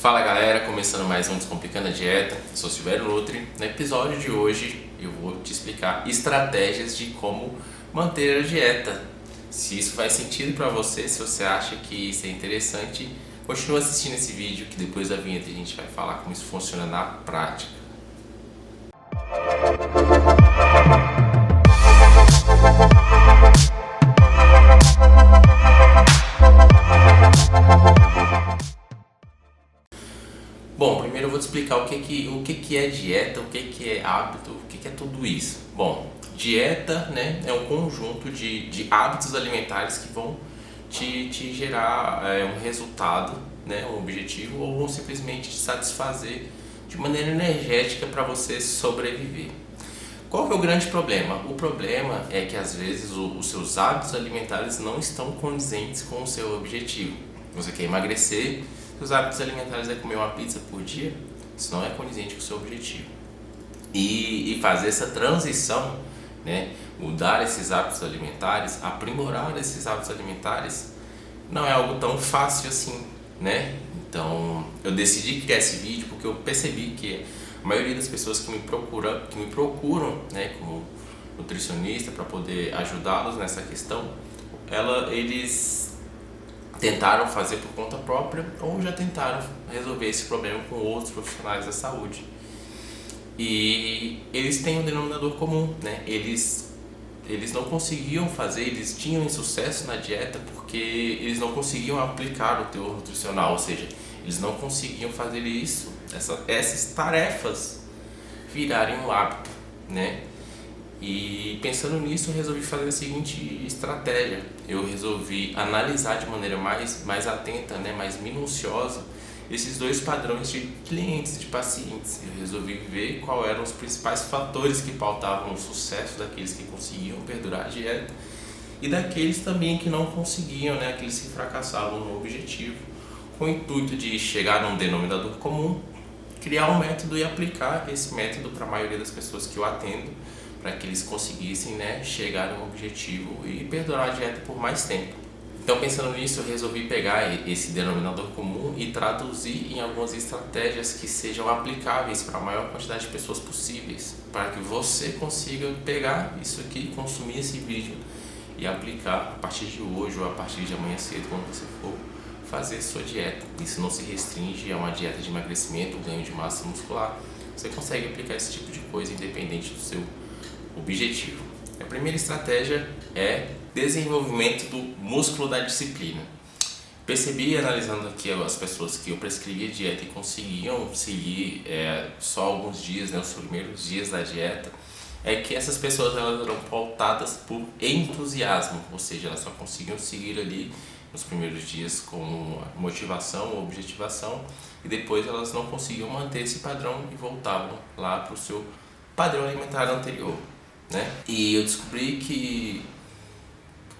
Fala galera, começando mais um Descomplicando a Dieta, eu sou Silvério Nutri. No episódio de hoje eu vou te explicar estratégias de como manter a dieta. Se isso faz sentido para você, se você acha que isso é interessante, continua assistindo esse vídeo que depois da vinheta a gente vai falar como isso funciona na prática. Bom, primeiro eu vou te explicar o que é dieta, o que é hábito, o que é tudo isso. Bom, dieta, né, é um conjunto de hábitos alimentares que vão te gerar um resultado, né, um objetivo, ou vão simplesmente te satisfazer de maneira energética para você sobreviver. Qual que é o grande problema? O problema é que às vezes os seus hábitos alimentares não estão condizentes com o seu objetivo. Você quer emagrecer, os hábitos alimentares é comer uma pizza por dia, isso não é condizente com o seu objetivo. E fazer essa transição, né, mudar esses hábitos alimentares, aprimorar esses hábitos alimentares, não é algo tão fácil assim, né? Então eu decidi criar esse vídeo porque eu percebi que a maioria das pessoas que me procuram, né, como nutricionista para poder ajudá-los nessa questão, eles tentaram fazer por conta própria ou já tentaram resolver esse problema com outros profissionais da saúde. E eles têm um denominador comum, né? Eles não conseguiam fazer, eles tinham insucesso na dieta porque eles não conseguiam aplicar o teor nutricional, ou seja, eles não conseguiam fazer isso, essas tarefas virarem um hábito, né? E pensando nisso, eu resolvi fazer a seguinte estratégia. Eu resolvi analisar de maneira mais atenta, né, mais minuciosa, esses dois padrões de clientes, de pacientes. Eu resolvi ver quais eram os principais fatores que pautavam o sucesso daqueles que conseguiam perdurar a dieta e daqueles também que não conseguiam, né, aqueles que fracassavam no objetivo, com o intuito de chegar num denominador comum, criar um método e aplicar esse método para a maioria das pessoas que eu atendo, para que eles conseguissem, né, chegar no objetivo e perdurar a dieta por mais tempo. Então, pensando nisso, eu resolvi pegar esse denominador comum e traduzir em algumas estratégias que sejam aplicáveis para a maior quantidade de pessoas possíveis, para que você consiga pegar isso aqui, consumir esse vídeo e aplicar a partir de hoje ou a partir de amanhã cedo, quando você for fazer sua dieta. Isso não se restringe a uma dieta de emagrecimento, ganho de massa muscular. Você consegue aplicar esse tipo de coisa independente do seu objetivo. A primeira estratégia é desenvolvimento do músculo da disciplina. Percebi, analisando aqui as pessoas que eu prescrevia dieta e conseguiam seguir só alguns dias, né, os primeiros dias da dieta, é que essas pessoas elas eram pautadas por entusiasmo, ou seja, elas só conseguiam seguir ali nos primeiros dias com motivação ou objetivação, e depois elas não conseguiam manter esse padrão e voltavam lá para o seu padrão alimentar anterior, né? E eu descobri que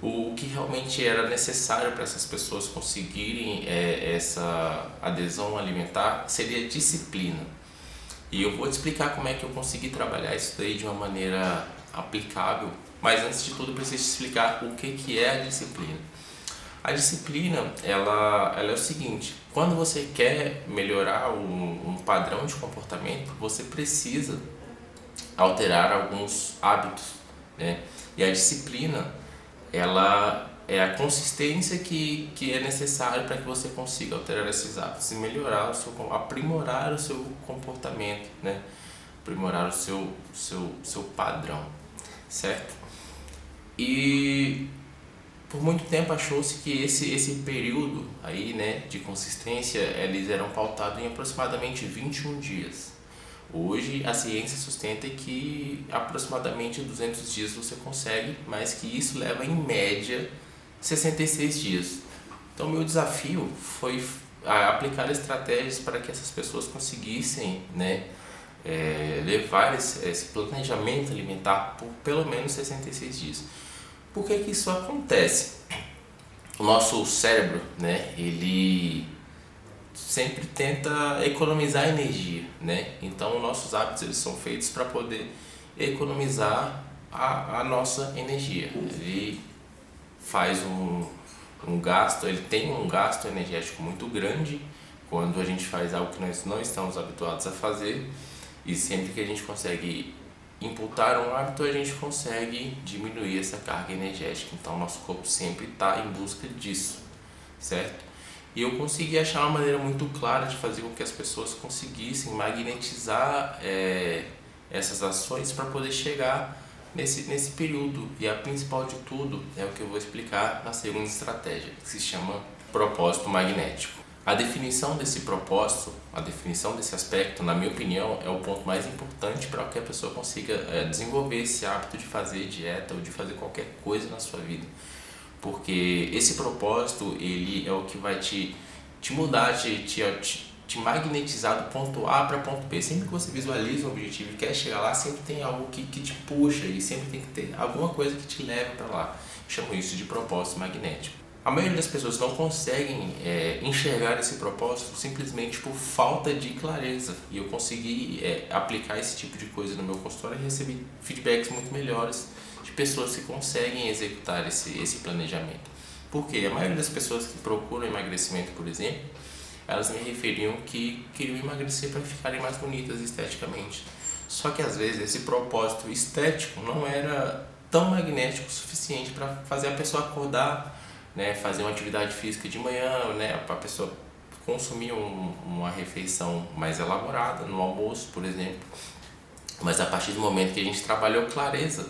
o que realmente era necessário para essas pessoas conseguirem essa adesão alimentar seria disciplina. E eu vou te explicar como é que eu consegui trabalhar isso daí de uma maneira aplicável, mas antes de tudo eu preciso te explicar o que é a disciplina. A disciplina, ela é o seguinte: quando você quer melhorar um padrão de comportamento, você precisa alterar alguns hábitos, né? E a disciplina, ela é a consistência que é necessária para que você consiga alterar esses hábitos e melhorar aprimorar o seu comportamento, né? Aprimorar o seu padrão, certo? E por muito tempo achou-se que esse período aí, né, de consistência, eles eram pautados em aproximadamente 21 dias. Hoje a ciência sustenta que aproximadamente 200 dias você consegue, mas que isso leva em média 66 dias. Então meu desafio foi aplicar estratégias para que essas pessoas conseguissem, né, levar esse planejamento alimentar por pelo menos 66 dias. Por que isso acontece? O nosso cérebro, né, ele sempre tenta economizar energia, né? Então nossos hábitos eles são feitos para poder economizar a nossa energia. Ele faz um gasto, ele tem um gasto energético muito grande quando a gente faz algo que nós não estamos habituados a fazer, e sempre que a gente consegue imputar um hábito, a gente consegue diminuir essa carga energética. Então, nosso corpo sempre está em busca disso, certo? E eu consegui achar uma maneira muito clara de fazer com que as pessoas conseguissem magnetizar essas ações para poder chegar nesse período. E a principal de tudo é o que eu vou explicar na segunda estratégia, que se chama propósito magnético. A definição desse propósito, a definição desse aspecto, na minha opinião, é o ponto mais importante para que a pessoa consiga desenvolver esse hábito de fazer dieta ou de fazer qualquer coisa na sua vida. Porque esse propósito, ele é o que vai te mudar, te magnetizar do ponto A para o ponto B. Sempre que você visualiza um objetivo e quer chegar lá, sempre tem algo que te puxa e sempre tem que ter alguma coisa que te leva para lá. Eu chamo isso de propósito magnético. A maioria das pessoas não conseguem enxergar esse propósito simplesmente por falta de clareza. E eu consegui aplicar esse tipo de coisa no meu consultório e recebi feedbacks muito melhores de pessoas que conseguem executar esse planejamento. Porque a maioria das pessoas que procuram emagrecimento, por exemplo, elas me referiam que queriam emagrecer para ficarem mais bonitas esteticamente. Só que às vezes esse propósito estético não era tão magnético o suficiente para fazer a pessoa acordar, né, fazer uma atividade física de manhã, né, para a pessoa consumir uma refeição mais elaborada no almoço, por exemplo. Mas a partir do momento que a gente trabalhou clareza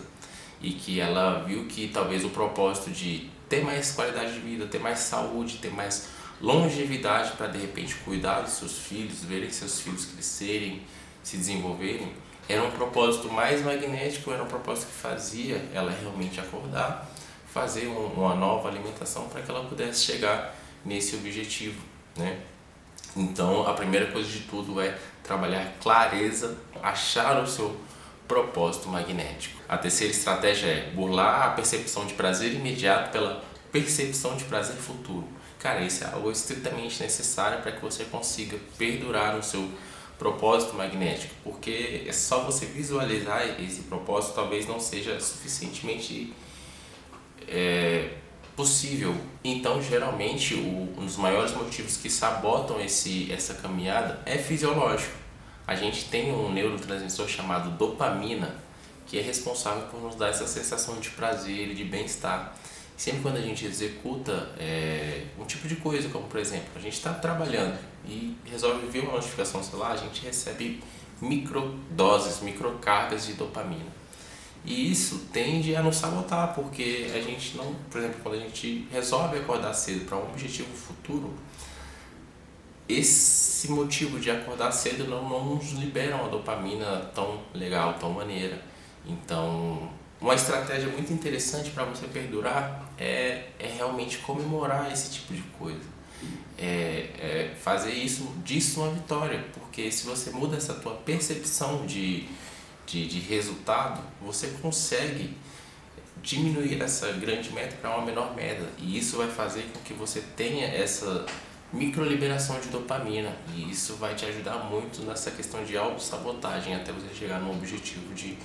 e que ela viu que talvez o propósito de ter mais qualidade de vida, ter mais saúde, ter mais longevidade para de repente cuidar dos seus filhos, verem seus filhos crescerem, se desenvolverem, era um propósito mais magnético, era um propósito que fazia ela realmente acordar, fazer uma nova alimentação para que ela pudesse chegar nesse objetivo, né? Então, a primeira coisa de tudo é trabalhar clareza, achar o seu propósito magnético. A terceira estratégia é burlar a percepção de prazer imediato pela percepção de prazer futuro. Cara, isso é algo estritamente necessário para que você consiga perdurar no seu propósito magnético, porque é só você visualizar esse propósito talvez não seja suficientemente possível. Então, geralmente, um dos maiores motivos que sabotam essa caminhada é fisiológico. A gente tem um neurotransmissor chamado dopamina, que é responsável por nos dar essa sensação de prazer e de bem-estar. Sempre quando a gente executa um tipo de coisa, como por exemplo, a gente está trabalhando e resolve ver uma notificação no celular, a gente recebe microdoses, microcargas de dopamina. E isso tende a nos sabotar, porque a gente não, por exemplo, quando a gente resolve acordar cedo para um objetivo futuro, esse motivo de acordar cedo não nos libera uma dopamina tão legal, tão maneira. Então, uma estratégia muito interessante para você perdurar é realmente comemorar esse tipo de coisa. Fazer disso uma vitória, porque se você muda essa tua percepção de resultado, você consegue diminuir essa grande meta para uma menor meta, e isso vai fazer com que você tenha essa microliberação de dopamina, e isso vai te ajudar muito nessa questão de autossabotagem até você chegar num objetivo de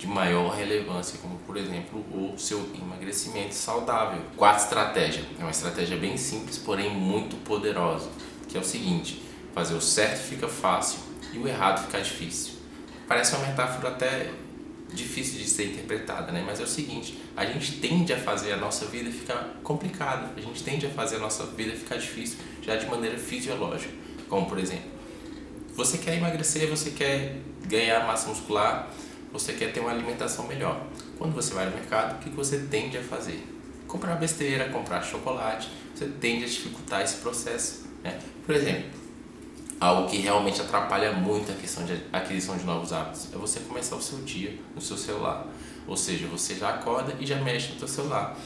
maior relevância, como por exemplo o seu emagrecimento saudável. Quarta estratégia, é uma estratégia bem simples, porém muito poderosa, que é o seguinte: fazer o certo fica fácil e o errado fica difícil. Parece uma metáfora até difícil de ser interpretada, né? Mas é o seguinte: a gente tende a fazer a nossa vida ficar complicada, a gente tende a fazer a nossa vida ficar difícil já de maneira fisiológica. Como por exemplo, você quer emagrecer, você quer ganhar massa muscular, você quer ter uma alimentação melhor. Quando você vai no mercado, o que você tende a fazer? Comprar besteira, comprar chocolate, você tende a dificultar esse processo, né? Por exemplo, algo que realmente atrapalha muito a questão de aquisição de novos hábitos é você começar o seu dia no seu celular. Ou seja, você já acorda e já mexe no seu celular.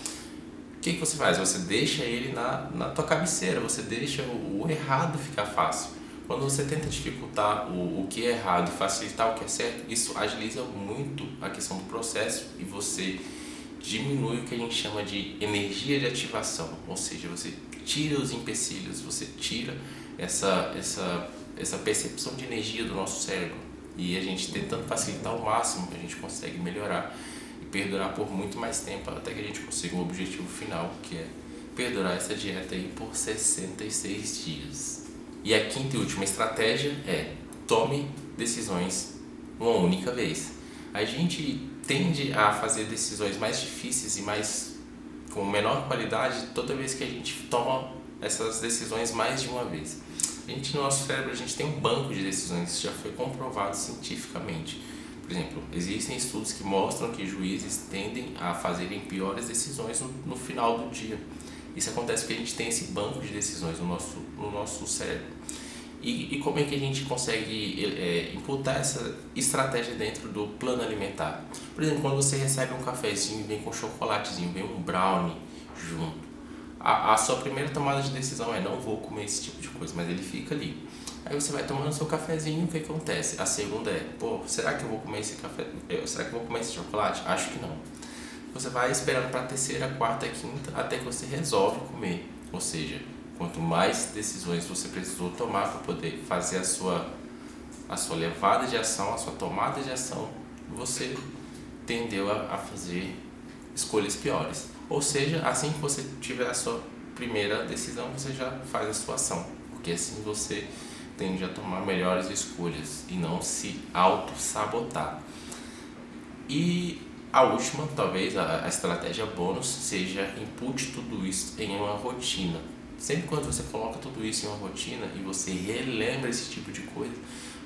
O que você faz? Você deixa ele na tua cabeceira, você deixa o errado ficar fácil. Quando você tenta dificultar o que é errado e facilitar o que é certo, isso agiliza muito a questão do processo e você diminui o que a gente chama de energia de ativação. Ou seja, você tira os empecilhos, você tira essa percepção de energia do nosso cérebro, e a gente tentando facilitar ao máximo, a gente consegue melhorar e perdurar por muito mais tempo, até que a gente consiga um objetivo final, que é perdurar essa dieta aí por 66 dias. E a quinta e última estratégia é: tome decisões uma única vez. A gente tende a fazer decisões mais difíceis e mais com menor qualidade toda vez que a gente toma essas decisões mais de uma vez. No nosso cérebro, a gente tem um banco de decisões, isso já foi comprovado cientificamente. Por exemplo, existem estudos que mostram que juízes tendem a fazerem piores decisões no final do dia. Isso acontece porque a gente tem esse banco de decisões no nosso cérebro. E como é que a gente consegue imputar essa estratégia dentro do plano alimentar? Por exemplo, quando você recebe um cafezinho, vem com chocolatezinho, vem um brownie junto. A sua primeira tomada de decisão é: não vou comer esse tipo de coisa, mas ele fica ali. Aí você vai tomando seu cafezinho, o que acontece? A segunda é: pô, será que eu vou comer esse café? Será que eu vou comer esse chocolate? Acho que não. Você vai esperando para a terceira, quarta, quinta, até que você resolve comer. Ou seja, quanto mais decisões você precisou tomar para poder fazer a sua levada de ação, a sua tomada de ação, você tendeu a fazer escolhas piores. Ou seja, assim que você tiver a sua primeira decisão, você já faz a sua ação, porque assim você tende a tomar melhores escolhas e não se auto-sabotar. E a última, talvez a estratégia bônus, seja: impute tudo isso em uma rotina. Sempre quando você coloca tudo isso em uma rotina e você relembra esse tipo de coisa,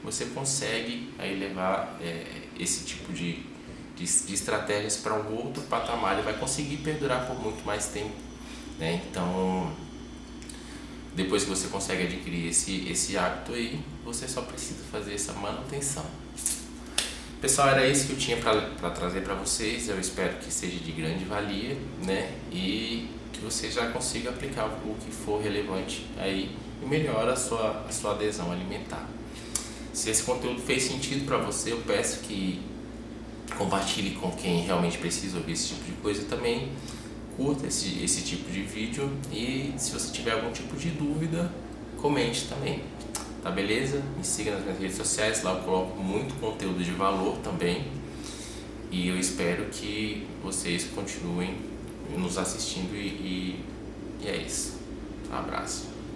você consegue aí levar esse tipo de estratégias para um outro patamar e vai conseguir perdurar por muito mais tempo, né? Então, depois que você consegue adquirir esse hábito aí, você só precisa fazer essa manutenção. Pessoal, era isso que eu tinha para trazer para vocês. Eu espero que seja de grande valia, né? E que você já consiga aplicar o que for relevante aí e melhora a sua adesão alimentar. Se esse conteúdo fez sentido para você, eu peço que compartilhe com quem realmente precisa ouvir esse tipo de coisa. Também curta esse tipo de vídeo, e se você tiver algum tipo de dúvida, comente também, tá beleza? Me siga nas minhas redes sociais, lá eu coloco muito conteúdo de valor também, e eu espero que vocês continuem nos assistindo e é isso. Um abraço.